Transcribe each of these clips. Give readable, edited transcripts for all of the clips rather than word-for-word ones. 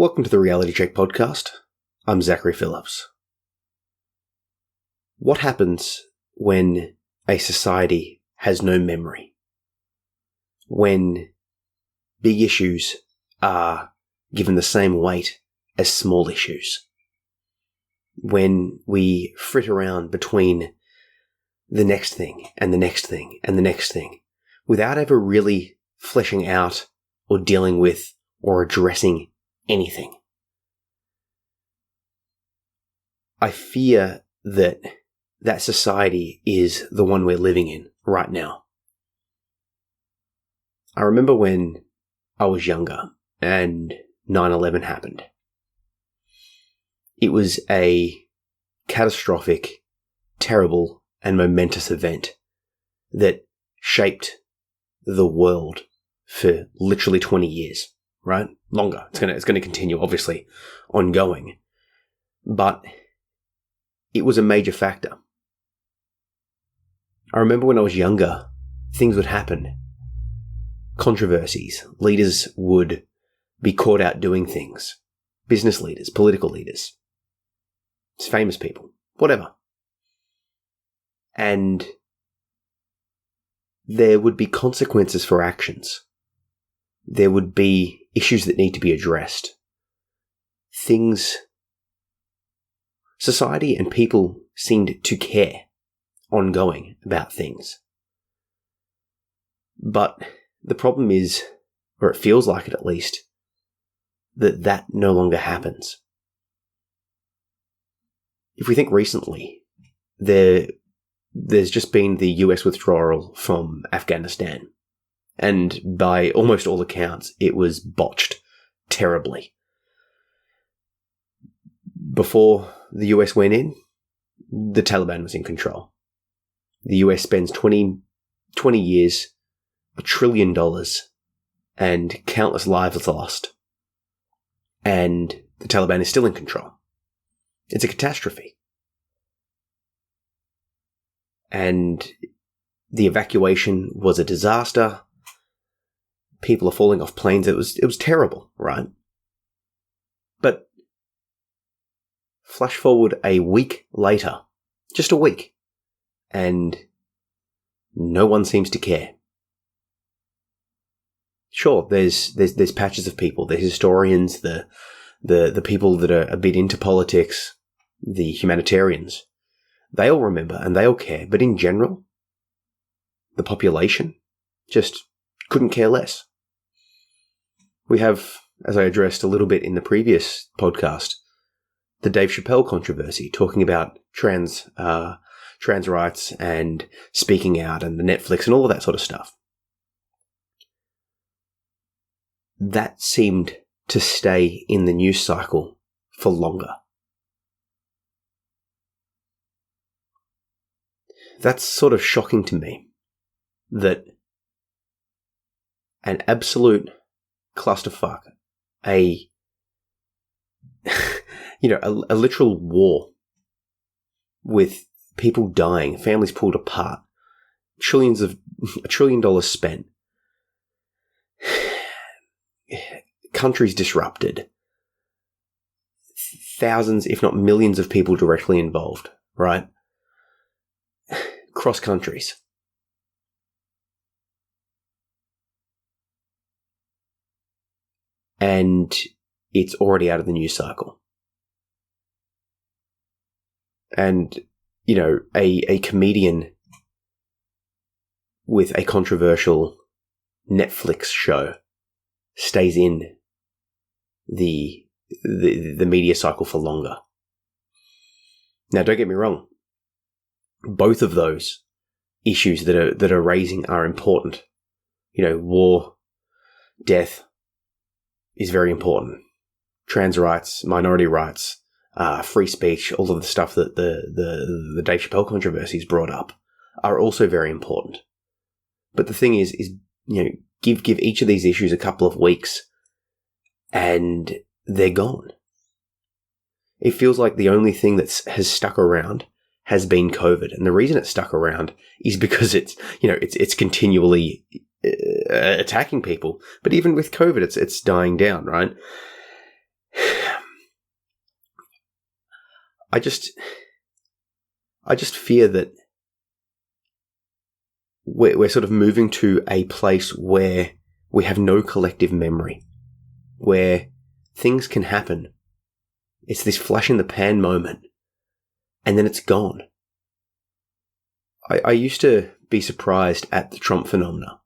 Welcome to the Reality Check podcast. I'm Zachary Phillips. What happens when a society has no memory? When big issues are given the same weight as small issues? When we frit around between the next thing and the next thing and the next thing without ever really fleshing out or dealing with or addressing anything? I fear that society is the one we're living in right now. I remember when I was younger and 9/11 happened. It was a catastrophic, terrible, and momentous event that shaped the world for literally 20 years. Right? Longer. It's going to continue, obviously, ongoing. But it was a major factor. I remember when I was younger, things would happen. Controversies. Leaders would be caught out doing things. Business leaders, political leaders, famous people, whatever. And there would be consequences for actions. There would be issues that need to be addressed. Society and people seemed to care ongoing about things. But the problem is, or it feels like it at least, that no longer happens. If we think recently, there's just been the US withdrawal from Afghanistan. And by almost all accounts, it was botched terribly. Before the US went in, the Taliban was in control. The US spends 20 years, $1 trillion, and countless lives lost. And the Taliban is still in control. It's a catastrophe. And the evacuation was a disaster. People are falling off planes. It was terrible, right? But flash forward a week later, just a week, and no one seems to care. Sure, there's patches of people, the historians, the people that are a bit into politics, the humanitarians. They all remember and they all care, but in general, the population just couldn't care less. We have, as I addressed a little bit in the previous podcast, the Dave Chappelle controversy, talking about trans rights and speaking out and the Netflix and all of that sort of stuff. That seemed to stay in the news cycle for longer. That's sort of shocking to me, that an absolute clusterfuck, a literal war with people dying, families pulled apart, $1 trillion spent, countries disrupted, thousands, if not millions of people directly involved, right? Cross countries. And it's already out of the news cycle. And, a comedian with a controversial Netflix show stays in the media cycle for longer. Now, don't get me wrong. Both of those issues that are raising are important. War, death is very important. Trans rights, minority rights, free speech, all of the stuff that the Dave Chappelle controversies brought up are also very important. But the thing is give each of these issues a couple of weeks and they're gone. It feels like the only thing that has stuck around has been COVID. And the reason it's stuck around is because it's continually attacking people. But even with COVID, it's dying down, right? I just fear that we're sort of moving to a place where we have no collective memory, where things can happen. It's this flash in the pan moment, and then it's gone. I used to be surprised at the Trump phenomena.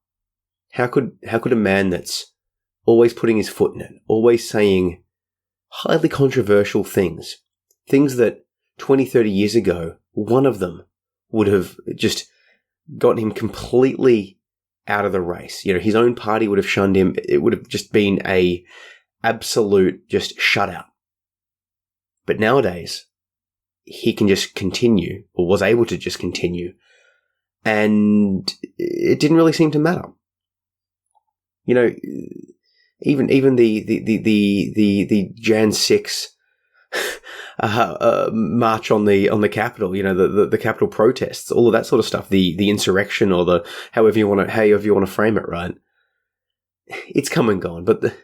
How could a man that's always putting his foot in it, always saying highly controversial things that 20, 30 years ago, one of them would have just gotten him completely out of the race. You know, his own party would have shunned him. It would have just been a absolute just shutout. But nowadays, he can just continue, or was able to just continue, and it didn't really seem to matter. You know, even the Jan 6 march on the Capitol, you know, the Capitol protests, all of that sort of stuff, the insurrection, or the however you want to frame it, right? It's come and gone, but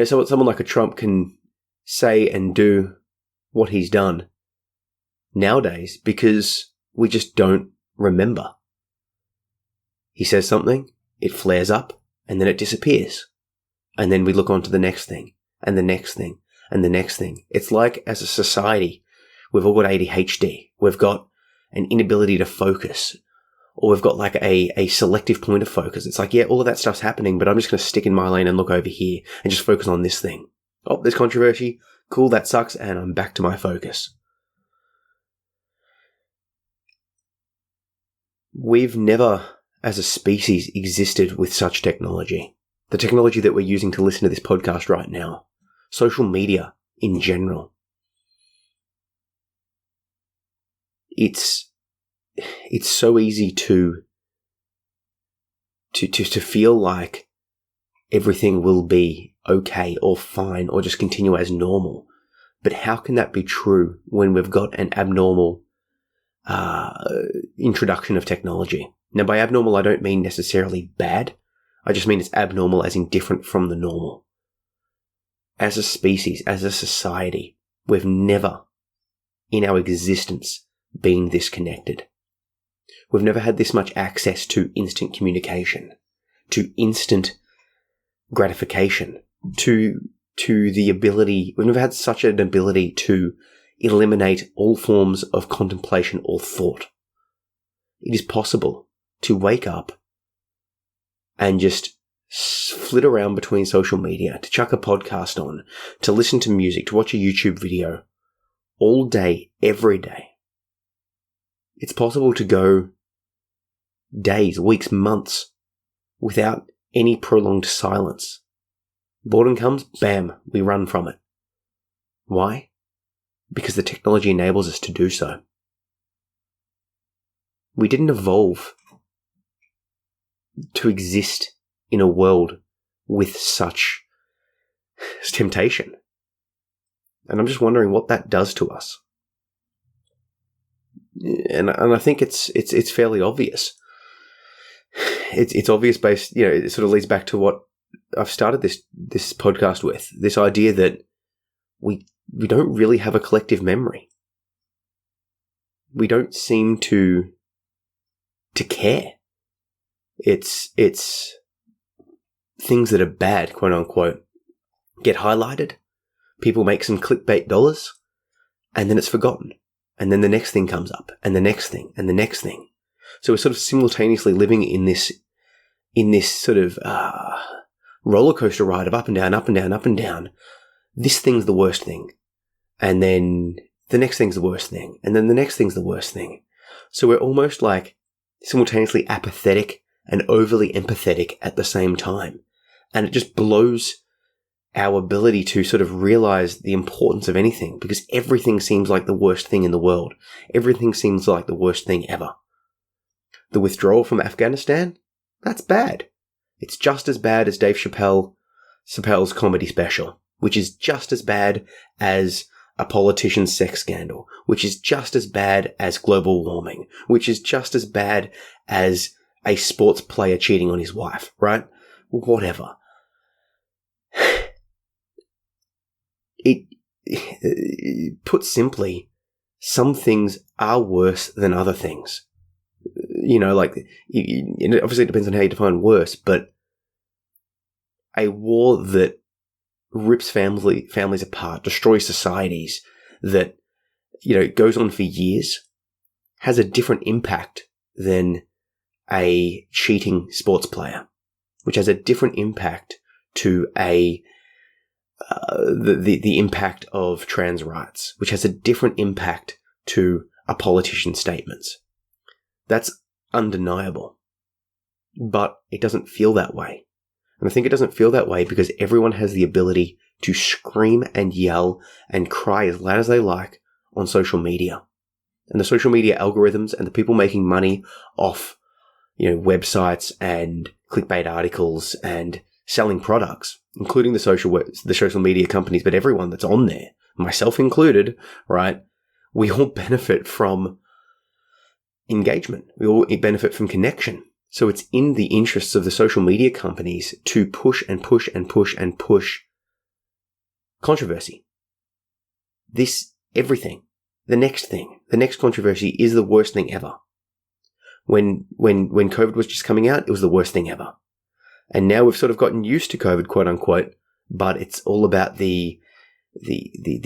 so someone like a Trump can say and do what he's done nowadays because we just don't remember. He says something, it flares up, and then it disappears. And then we look on to the next thing, and the next thing, and the next thing. It's like, as a society, we've all got ADHD. We've got an inability to focus, or we've got like a selective point of focus. It's like, yeah, all of that stuff's happening, but I'm just going to stick in my lane and look over here and just focus on this thing. Oh, there's controversy. Cool, that sucks, and I'm back to my focus. We've never, as a species, existed with such technology. The technology that we're using to listen to this podcast right now. Social media in general. It's so easy to feel like everything will be okay or fine or just continue as normal. But how can that be true when we've got an abnormal introduction of technology? Now, by abnormal, I don't mean necessarily bad. I just mean it's abnormal as in different from the normal. As a species, as a society, we've never in our existence been this connected. We've never had this much access to instant communication, to instant gratification, to the ability, we've never had such an ability to eliminate all forms of contemplation or thought. It is possible to wake up and just flit around between social media, to chuck a podcast on, to listen to music, to watch a YouTube video all day, every day. It's possible to go days, weeks, months without any prolonged silence. Boredom comes, bam, we run from it. Why? Because the technology enables us to do so. We didn't evolve to exist in a world with such temptation. And I'm just wondering what that does to us. And I think it's fairly obvious. It's obvious based, it sort of leads back to what I've started this podcast with. This idea that we don't really have a collective memory. We don't seem to care. It's things that are bad, quote unquote, get highlighted. People make some clickbait dollars, and then it's forgotten. And then the next thing comes up, and the next thing, and the next thing. So we're sort of simultaneously living in this sort of roller coaster ride of up and down, up and down, up and down. This thing's the worst thing, and then the next thing's the worst thing, and then the next thing's the worst thing. So we're almost like simultaneously apathetic and overly empathetic at the same time. And it just blows our ability to sort of realize the importance of anything, because everything seems like the worst thing in the world. Everything seems like the worst thing ever. The withdrawal from Afghanistan? That's bad. It's just as bad as Dave Chappelle's comedy special, which is just as bad as a politician's sex scandal, which is just as bad as global warming, which is just as bad as a sports player cheating on his wife, right? Whatever. put simply, some things are worse than other things. Obviously it depends on how you define worse, but a war that rips families apart, destroys societies, that, goes on for years, has a different impact than a cheating sports player, which has a different impact to the impact of trans rights, which has a different impact to a politician's statements. That's undeniable. But it doesn't feel that way. And I think it doesn't feel that way because everyone has the ability to scream and yell and cry as loud as they like on social media. And the social media algorithms and the people making money off, websites and clickbait articles and selling products, including the social media companies, but everyone that's on there, myself included, right? We all benefit from engagement. We all benefit from connection. So it's in the interests of the social media companies to push and push and push and push controversy. Everything. The next controversy is the worst thing ever. When COVID was just coming out, it was the worst thing ever. And now we've sort of gotten used to COVID, quote unquote, but it's all about the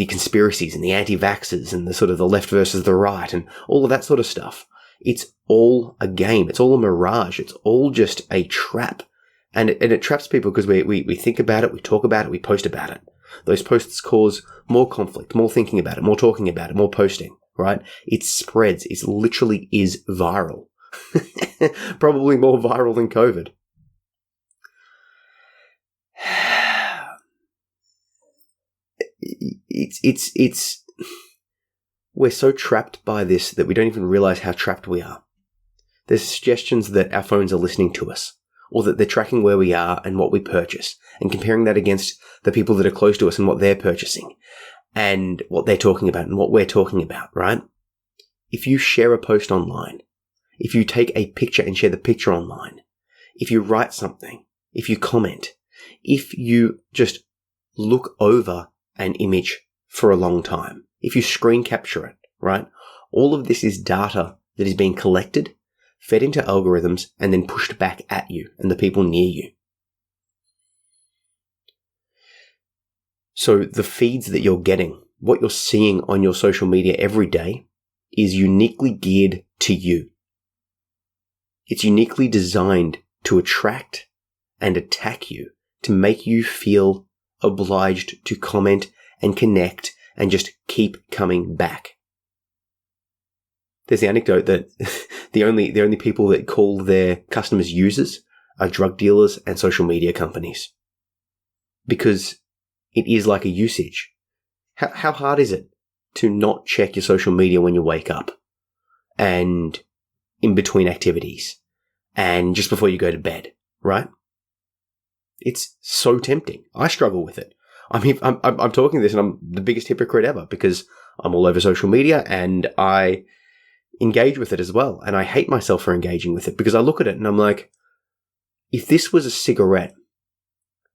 conspiracies and the anti-vaxxers and the sort of the left versus the right and all of that sort of stuff. It's all a game. It's all a mirage. It's all just a trap. And it traps people because we think about it, we talk about it, we post about it. Those posts cause more conflict, more thinking about it, more talking about it, more posting, right? It spreads. It literally is viral. Probably more viral than COVID. It's we're so trapped by this that we don't even realize how trapped we are. There's suggestions that our phones are listening to us, or that they're tracking where we are and what we purchase, and comparing that against the people that are close to us and what they're purchasing, and what they're talking about and what we're talking about, right? If you share a post online, if you take a picture and share the picture online, if you write something, if you comment, if you just look over an image for a long time, if you screen capture it, right? All of this is data that is being collected, fed into algorithms, and then pushed back at you and the people near you. So the feeds that you're getting, what you're seeing on your social media every day, is uniquely geared to you. It's uniquely designed to attract and attack you, to make you feel obliged to comment and connect and just keep coming back. There's the anecdote that the only people that call their customers users are drug dealers and social media companies. Because it is like a usage. How hard is it to not check your social media when you wake up and in between activities and just before you go to bed, right? It's so tempting. I struggle with it. I mean, I'm talking this and I'm the biggest hypocrite ever because I'm all over social media and I engage with it as well. And I hate myself for engaging with it because I look at it and I'm like, if this was a cigarette,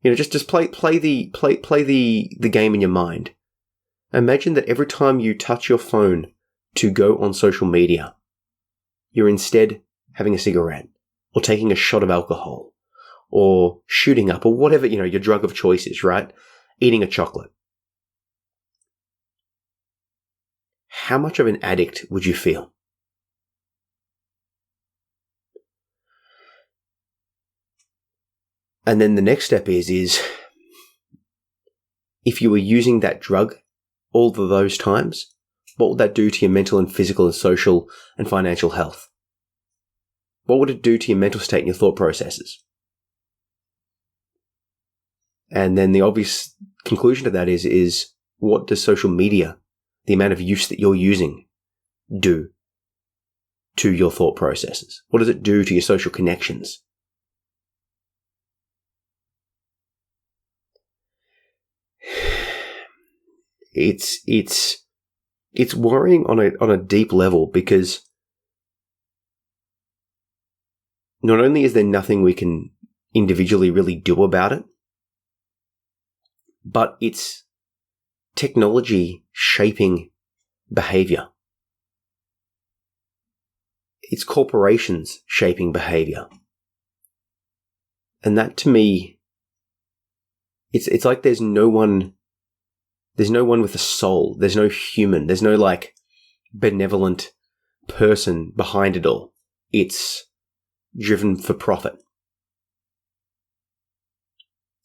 just play the game in your mind. Imagine that every time you touch your phone to go on social media, you're instead having a cigarette or taking a shot of alcohol or shooting up or whatever, your drug of choice is, right? Eating a chocolate. How much of an addict would you feel? And then the next step is if you were using that drug all of those times, what would that do to your mental and physical and social and financial health? What would it do to your mental state and your thought processes? And then the obvious conclusion to that is what does social media, the amount of use that you're using, do to your thought processes? What does it do to your social connections? It's worrying on a deep level because not only is there nothing we can individually really do about it, but it's technology shaping behavior. It's corporations shaping behavior. And that, to me, it's like there's no one with a soul. There's no human. There's no like benevolent person behind it all. It's driven for profit.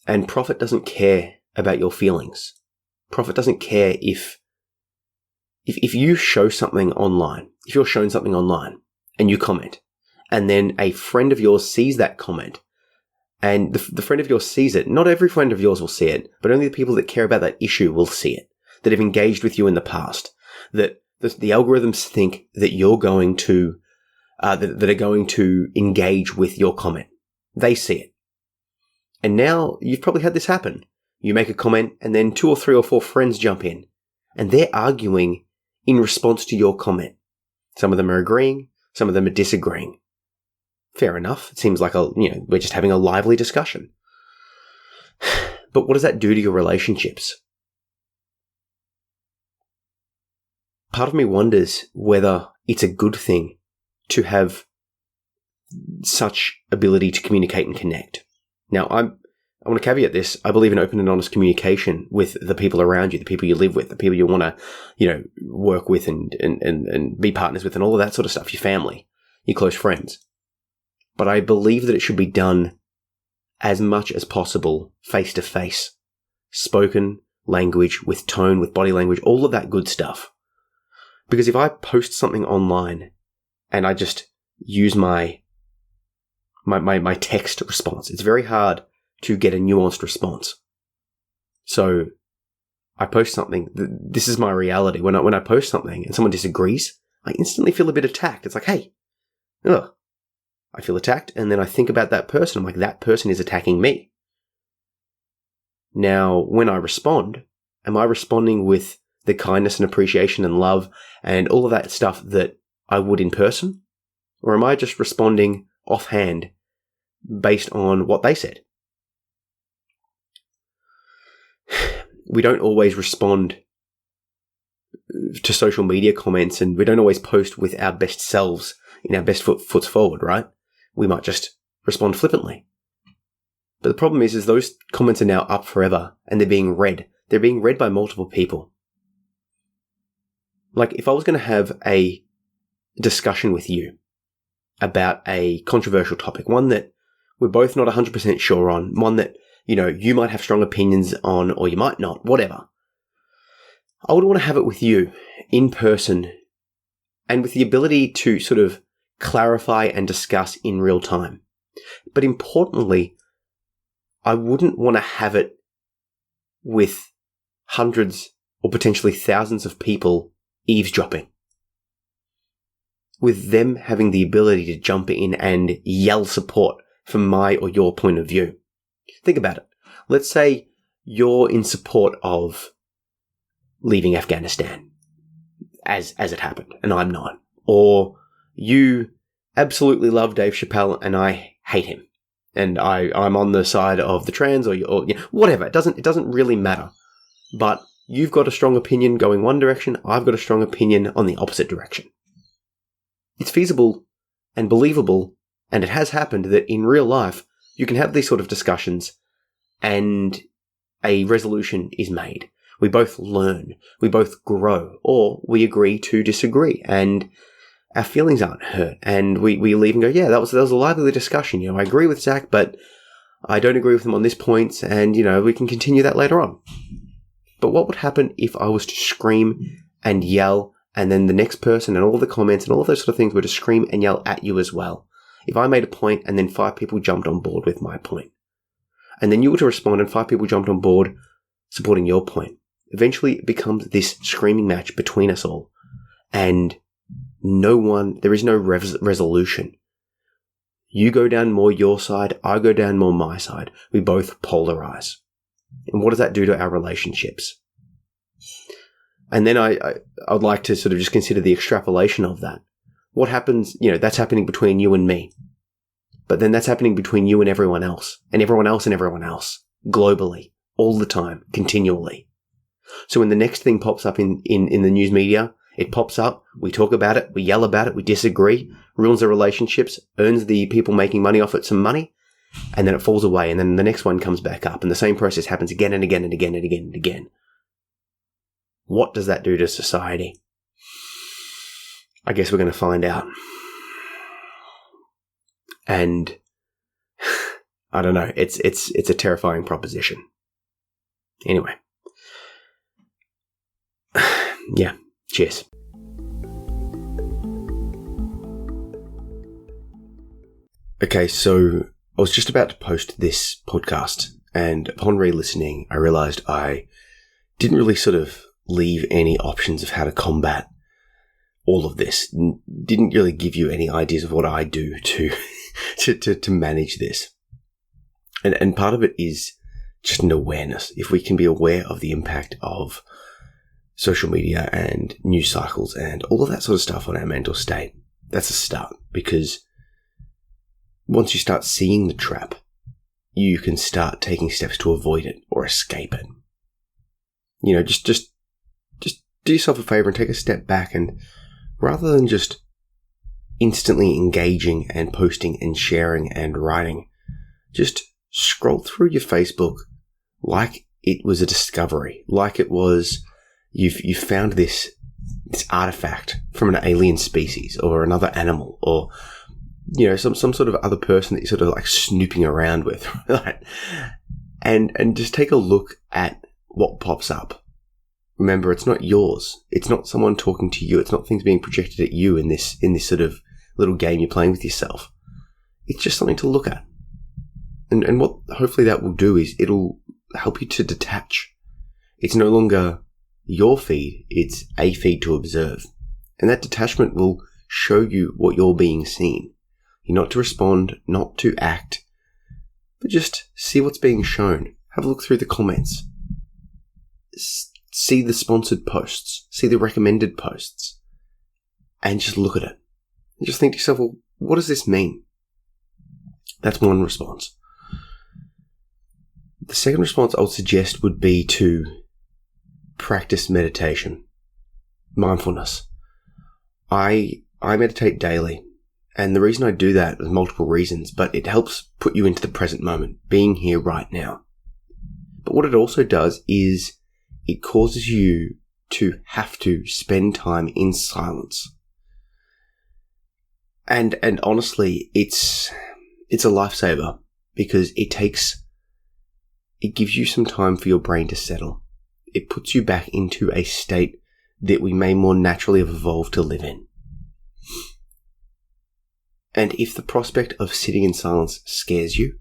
And profit doesn't care about your feelings. Profit doesn't care if you show something online, if you're shown something online and you comment, and then a friend of yours sees that comment, and the friend of yours sees it. Not every friend of yours will see it, but only the people that care about that issue will see it, that have engaged with you in the past, that the algorithms think that you're going to, that are going to engage with your comment. They see it. And now you've probably had this happen. You make a comment and then 2 or 3 or 4 friends jump in and they're arguing in response to your comment. Some of them are agreeing, some of them are disagreeing. Fair enough. It seems like we're just having a lively discussion. But what does that do to your relationships? Part of me wonders whether it's a good thing to have such ability to communicate and connect. Now, I want to caveat this. I believe in open and honest communication with the people around you, the people you live with, the people you want to, work with and be partners with and all of that sort of stuff, your family, your close friends. But I believe that it should be done as much as possible face to face, spoken language with tone, with body language, all of that good stuff. Because if I post something online and I just use my text response, it's very hard to get a nuanced response. So I post something. This is my reality. When I post something and someone disagrees, I instantly feel a bit attacked. It's like, hey, I feel attacked, and then I think about that person. I'm like, that person is attacking me. Now, when I respond, am I responding with the kindness and appreciation and love and all of that stuff that I would in person? Or am I just responding offhand based on what they said? We don't always respond to social media comments, and we don't always post with our best selves in our best foots forward, right? We might just respond flippantly. But the problem is those comments are now up forever and they're being read. They're being read by multiple people. Like, if I was going to have a discussion with you about a controversial topic, one that we're both not 100% sure on, one that, you might have strong opinions on, or you might not, whatever. I would want to have it with you in person and with the ability to sort of clarify and discuss in real time. But importantly, I wouldn't want to have it with hundreds or potentially thousands of people eavesdropping, with them having the ability to jump in and yell support from my or your point of view. Think about it. Let's say you're in support of leaving Afghanistan as it happened, and I'm not. Or you absolutely love Dave Chappelle and I hate him, and I'm on the side of the trans or whatever. It doesn't really matter. But you've got a strong opinion going one direction, I've got a strong opinion on the opposite direction. It's feasible and believable, and it has happened that in real life you can have these sort of discussions and a resolution is made. We both learn, we both grow, or we agree to disagree, and our feelings aren't hurt, and we leave and go, yeah, that was a lively discussion. I agree with Zach, but I don't agree with him on this point, and we can continue that later on. But what would happen if I was to scream and yell, and then the next person and all the comments and all of those sort of things were to scream and yell at you as well? If I made a point and then 5 people jumped on board with my point, and then you were to respond and 5 people jumped on board supporting your point, eventually it becomes this screaming match between us all, and there is no resolution. You go down more your side, I go down more my side. We both polarize. And what does that do to our relationships? And then I'd like to sort of just consider the extrapolation of that. What happens, that's happening between you and me. But then that's happening between you and everyone else, and everyone else and everyone else, globally, all the time, continually. So when the next thing pops up in the news media, it pops up, we talk about it, we yell about it, we disagree, ruins the relationships, earns the people making money off it some money, and then it falls away, and then the next one comes back up, and the same process happens again and again and again and again and again. What does that do to society? I guess we're going to find out. And I don't know, it's a terrifying proposition. Anyway. Yeah, cheers. Okay, so I was just about to post this podcast, and upon re-listening, I realized I didn't really sort of leave any options of how to combat all of this. Didn't really give you any ideas of what I do to manage this. And part of it is just an awareness. If we can be aware of the impact of social media and news cycles and all of that sort of stuff on our mental state, that's a start. Because once you start seeing the trap, you can start taking steps to avoid it or escape it. You know, just do yourself a favor and take a step back, and rather than just instantly engaging and posting and sharing and writing, just scroll through your Facebook like it was a discovery, like it was you've found this artifact from an alien species or another animal, or you know, some sort of other person that you're sort of like snooping around with, right? And just take a look at what pops up. Remember, it's not yours. It's not someone talking to you. It's not things being projected at you in this sort of little game you're playing with yourself. It's just something to look at. And what hopefully that will do is it'll help you to detach. It's no longer your feed. It's a feed to observe. And that detachment will show you what you're being seen. You're not to respond, not to act, but just see what's being shown. Have a look through the comments. See the sponsored posts. See the recommended posts. And just look at it. And just think to yourself, well, what does this mean? That's one response. The second response I would suggest would be to practice meditation, mindfulness. I meditate daily. And the reason I do that is multiple reasons, but it helps put you into the present moment, being here right now. But what it also does is it causes you to have to spend time in silence. And honestly, it's a lifesaver because it gives you some time for your brain to settle. It puts you back into a state that we may more naturally have evolved to live in. And if the prospect of sitting in silence scares you,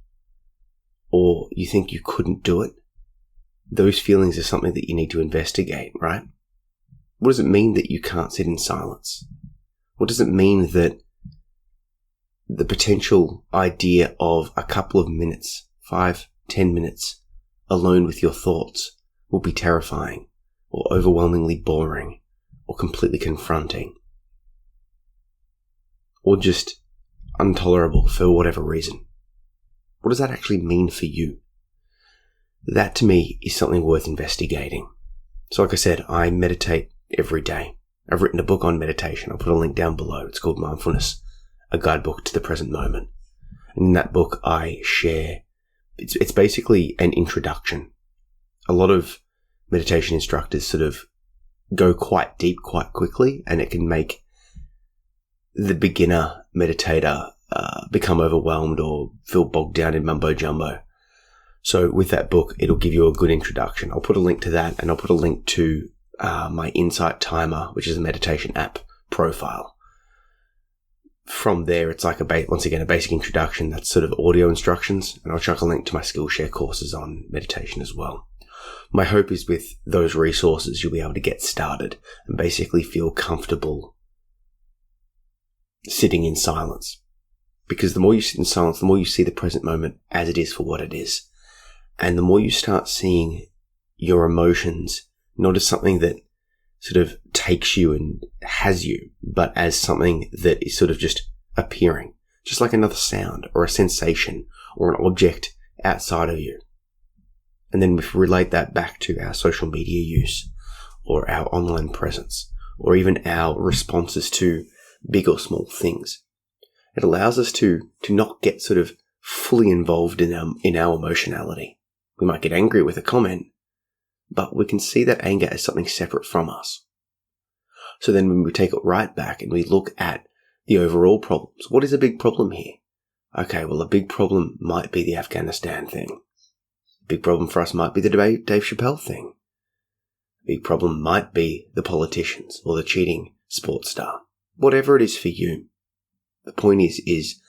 or you think you couldn't do it, those feelings are something that you need to investigate, right? What does it mean that you can't sit in silence? What does it mean that the potential idea of a couple of minutes, 5, 10 minutes, alone with your thoughts will be terrifying, or overwhelmingly boring, or completely confronting, or just intolerable for whatever reason? What does that actually mean for you? That to me is something worth investigating. So like I said, I meditate every day. I've written a book on meditation. I'll put a link down below. It's called Mindfulness, a guidebook to the present moment. And in that book, I share, it's basically an introduction. A lot of meditation instructors sort of go quite deep quite quickly, and it can make the beginner meditator become overwhelmed or feel bogged down in mumbo jumbo. So with that book, it'll give you a good introduction. I'll put a link to that, and I'll put a link to my Insight Timer, which is a meditation app profile. From there, it's like once again, a basic introduction. That's sort of audio instructions, and I'll chuck a link to my Skillshare courses on meditation as well. My hope is with those resources, you'll be able to get started and basically feel comfortable sitting in silence. Because the more you sit in silence, the more you see the present moment as it is for what it is. And the more you start seeing your emotions not as something that sort of takes you and has you, but as something that is sort of just appearing, just like another sound or a sensation or an object outside of you. And then we relate that back to our social media use or our online presence or even our responses to big or small things. It allows us to not get sort of fully involved in our emotionality. We might get angry with a comment, but we can see that anger as something separate from us. So then when we take it right back and we look at the overall problems, what is a big problem here? Okay, well, a big problem might be the Afghanistan thing. A big problem for us might be the Dave Chappelle thing. A big problem might be the politicians or the cheating sports star. Whatever it is for you. The point is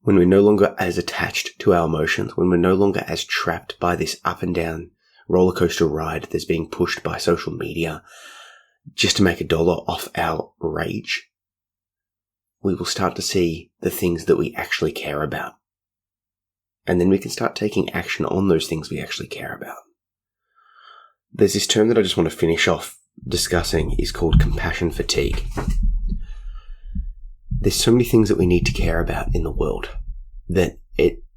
when we're no longer as attached to our emotions, when we're no longer as trapped by this up and down roller coaster ride that's being pushed by social media just to make $1 off our rage, we will start to see the things that we actually care about. And then we can start taking action on those things we actually care about. There's this term that I just want to finish off discussing is called compassion fatigue. There's so many things that we need to care about in the world that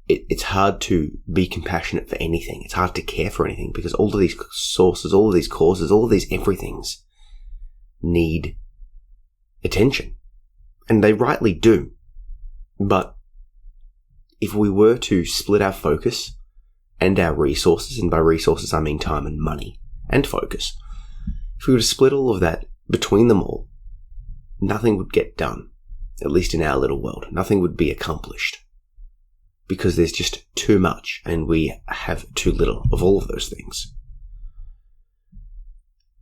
it's hard to be compassionate for anything. It's hard to care for anything because all of these sources, all of these causes, all of these everythings need attention. And they rightly do. But if we were to split our focus and our resources, and by resources I mean time and money and focus, if we were to split all of that between them all, nothing would get done, at least in our little world. Nothing would be accomplished because there's just too much and we have too little of all of those things.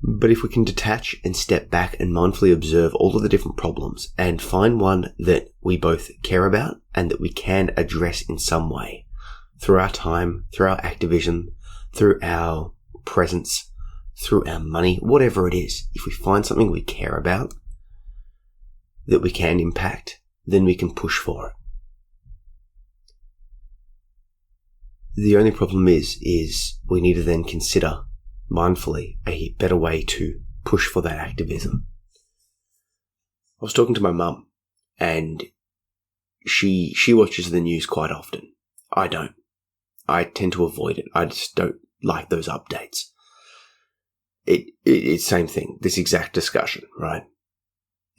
But if we can detach and step back and mindfully observe all of the different problems and find one that we both care about and that we can address in some way through our time, through our activism, through our presence, through our money, whatever it is, if we find something we care about that we can impact, then we can push for it. The only problem is we need to then consider mindfully a better way to push for that activism. I was talking to my mum and she watches the news quite often. I don't. I tend to avoid it. I just don't like those updates. It's same thing, this exact discussion, right?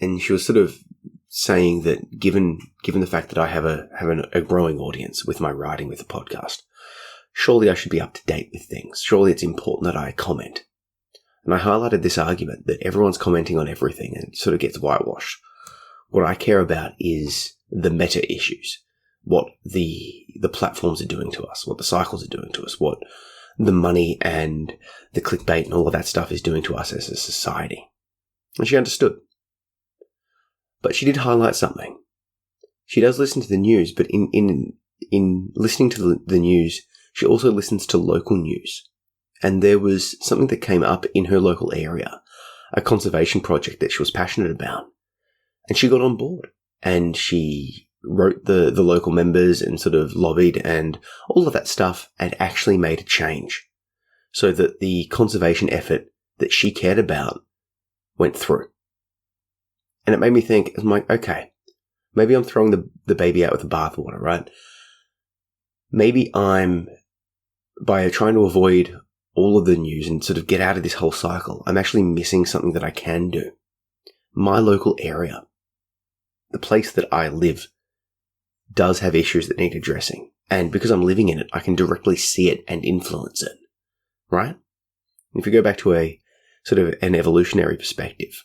And she was sort of saying that given the fact that I have a growing audience with my writing with the podcast, surely I should be up to date with things. Surely it's important that I comment. And I highlighted this argument that everyone's commenting on everything and it sort of gets whitewashed. What I care about is the meta issues, what the platforms are doing to us, what the cycles are doing to us, what the money and the clickbait and all of that stuff is doing to us as a society. And she understood. But she did highlight something. She does listen to the news, but in listening to the news, she also listens to local news. And there was something that came up in her local area, a conservation project that she was passionate about. And she got on board. And she wrote the local members and sort of lobbied and all of that stuff and actually made a change so that the conservation effort that she cared about went through. And it made me think, I'm like, okay, maybe I'm throwing the baby out with the bathwater, right? Maybe I'm, by trying to avoid all of the news and sort of get out of this whole cycle, I'm actually missing something that I can do. My local area, the place that I live, does have issues that need addressing. And because I'm living in it, I can directly see it and influence it, right? If you go back to a sort of an evolutionary perspective,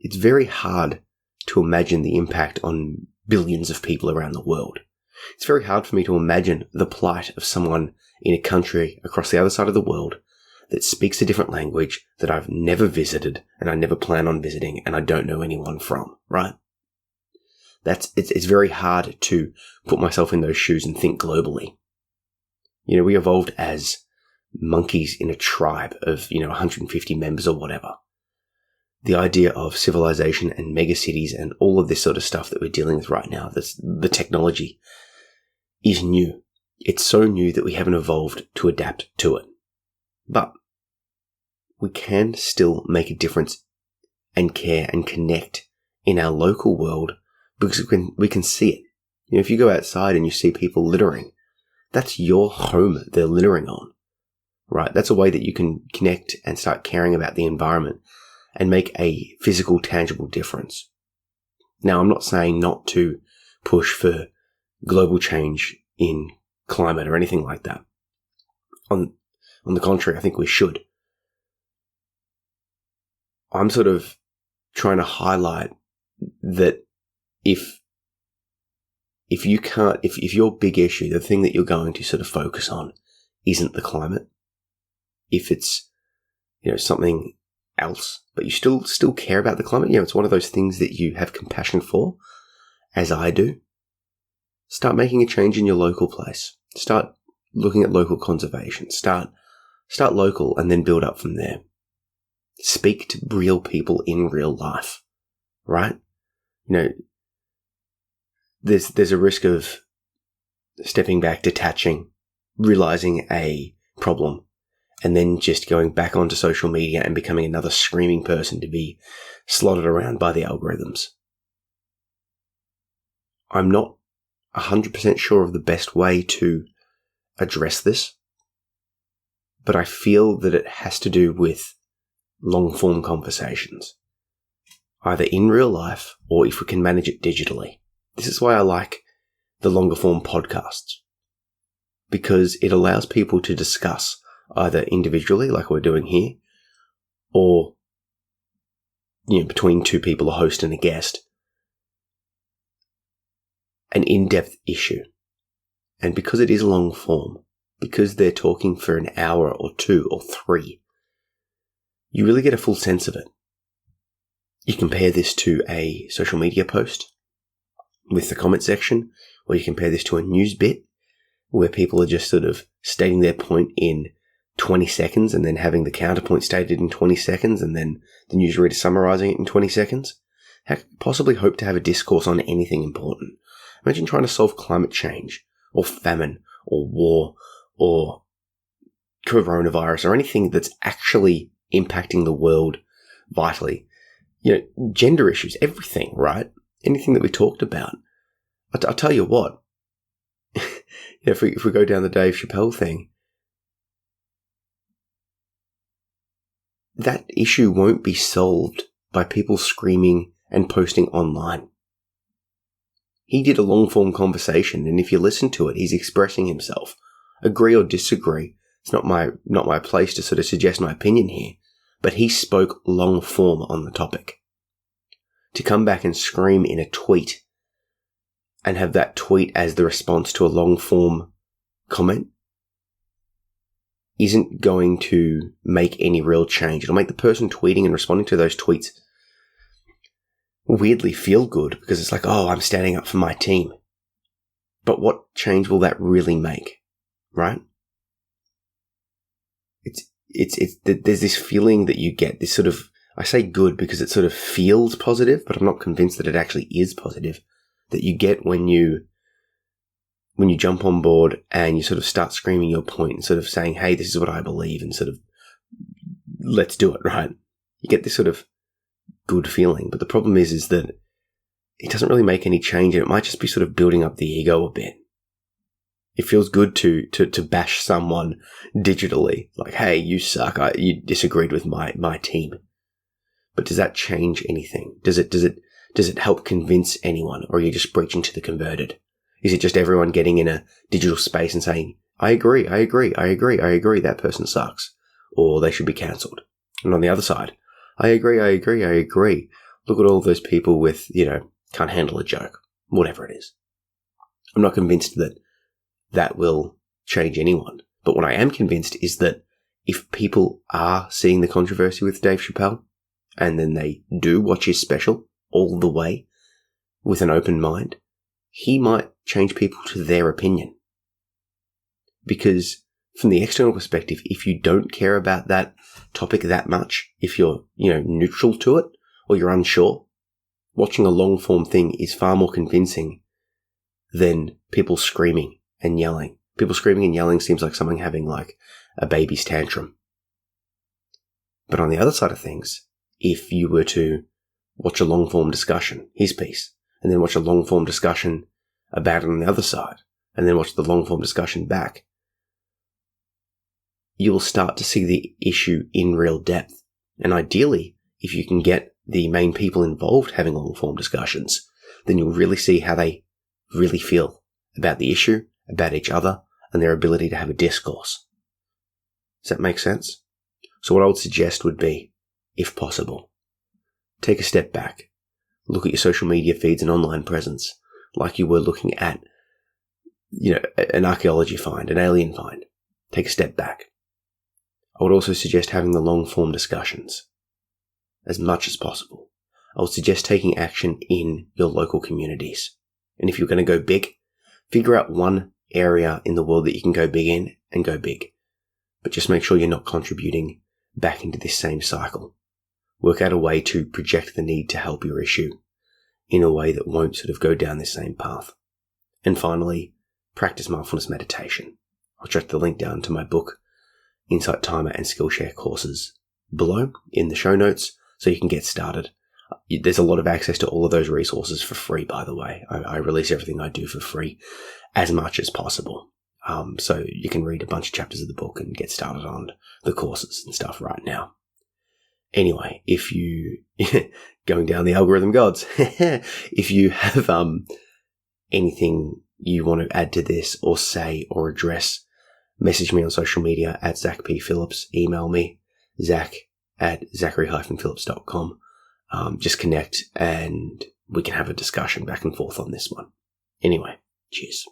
it's very hard to imagine the impact on billions of people around the world. It's very hard for me to imagine the plight of someone in a country across the other side of the world that speaks a different language that I've never visited and I never plan on visiting and I don't know anyone from, right? It's very hard to put myself in those shoes and think globally. You know, we evolved as monkeys in a tribe of, 150 members or whatever. The idea of civilization and megacities and all of this sort of stuff that we're dealing with right now, the technology, is new. It's so new that we haven't evolved to adapt to it. But we can still make a difference and care and connect in our local world because we can see it. If you go outside and you see people littering, That's your home they're littering on, right? That's a way that you can connect and start caring about the environment and make a physical, tangible difference. Now, I'm not saying not to push for global change in climate or anything like that. On the contrary, I think we should. I'm sort of trying to highlight that if your big issue, the thing that you're going to sort of focus on isn't the climate, if it's, something else, but you still care about the climate, it's one of those things that you have compassion for, as I do, start making a change in your local place. Start looking at local conservation. Start local and then build up from there. Speak to real people in real life, right? There's a risk of stepping back, detaching, realizing a problem, and then just going back onto social media and becoming another screaming person to be slotted around by the algorithms. I'm not 100% sure of the best way to address this, but I feel that it has to do with long-form conversations, either in real life or if we can manage it digitally. This is why I like the longer-form podcasts, because it allows people to discuss either individually, like we're doing here, or between two people, a host and a guest, an in-depth issue. And because it is long form, because they're talking for an hour or 2 or 3, you really get a full sense of it. You compare this to a social media post with the comment section, or you compare this to a news bit where people are just sort of stating their point in 20 seconds and then having the counterpoint stated in 20 seconds and then the newsreader summarizing it in 20 seconds. How could you possibly hope to have a discourse on anything important? Imagine trying to solve climate change or famine or war or coronavirus or anything that's actually impacting the world vitally. Gender issues, everything, right? Anything that we talked about. I'll tell you what, if we go down the Dave Chappelle thing, that issue won't be solved by people screaming and posting online. He did a long-form conversation, and if you listen to it, he's expressing himself. Agree or disagree, it's not my place to sort of suggest my opinion here, but he spoke long-form on the topic. To come back and scream in a tweet and have that tweet as the response to a long-form comment isn't going to make any real change. It'll make the person tweeting and responding to those tweets weirdly feel good because it's like, oh, I'm standing up for my team. But what change will that really make, right? There's this feeling that you get, this sort of, I say good because it sort of feels positive, but I'm not convinced that it actually is positive, that you get when you jump on board and you sort of start screaming your point and sort of saying, hey, this is what I believe, and sort of, let's do it, right? You get this sort of good feeling. But the problem is that it doesn't really make any change, and it might just be sort of building up the ego a bit. It feels good to bash someone digitally, like, hey, you suck, you disagreed with my team. But does that change anything? Does it help convince anyone, or are you just preaching to the converted? Is it just everyone getting in a digital space and saying, I agree, that person sucks, or they should be cancelled? And on the other side, I agree. Look at all those people with, can't handle a joke, whatever it is. I'm not convinced that will change anyone. But what I am convinced is that if people are seeing the controversy with Dave Chappelle, and then they do watch his special all the way with an open mind, he might change people to their opinion. Because from the external perspective, if you don't care about that topic that much, if you're, neutral to it, or you're unsure, watching a long form thing is far more convincing than people screaming and yelling. People screaming and yelling seems like someone having like a baby's tantrum. But on the other side of things, if you were to watch a long form discussion, his piece, and then watch a long form discussion about it on the other side, and then watch the long form discussion back, you will start to see the issue in real depth. And ideally, if you can get the main people involved having long form discussions, then you'll really see how they really feel about the issue, about each other, and their ability to have a discourse. Does that make sense? So what I would suggest would be, if possible, take a step back. Look at your social media feeds and online presence like you were looking at, an archaeology find, an alien find. Take a step back. I would also suggest having the long form discussions as much as possible. I would suggest taking action in your local communities. And if you're going to go big, figure out one area in the world that you can go big in and go big. But just make sure you're not contributing back into this same cycle. Work out a way to project the need to help your issue in a way that won't sort of go down this same path. And finally, practice mindfulness meditation. I'll track the link down to my book, Insight Timer and Skillshare courses below in the show notes so you can get started. There's a lot of access to all of those resources for free, by the way. I release everything I do for free as much as possible. So you can read a bunch of chapters of the book and get started on the courses and stuff right now. Anyway, if you, going down the algorithm gods, if you have anything you want to add to this or say or address, message me on social media at Zach P. Phillips. Email me, zach@zachary-phillips.com. Just connect and we can have a discussion back and forth on this one. Anyway, cheers.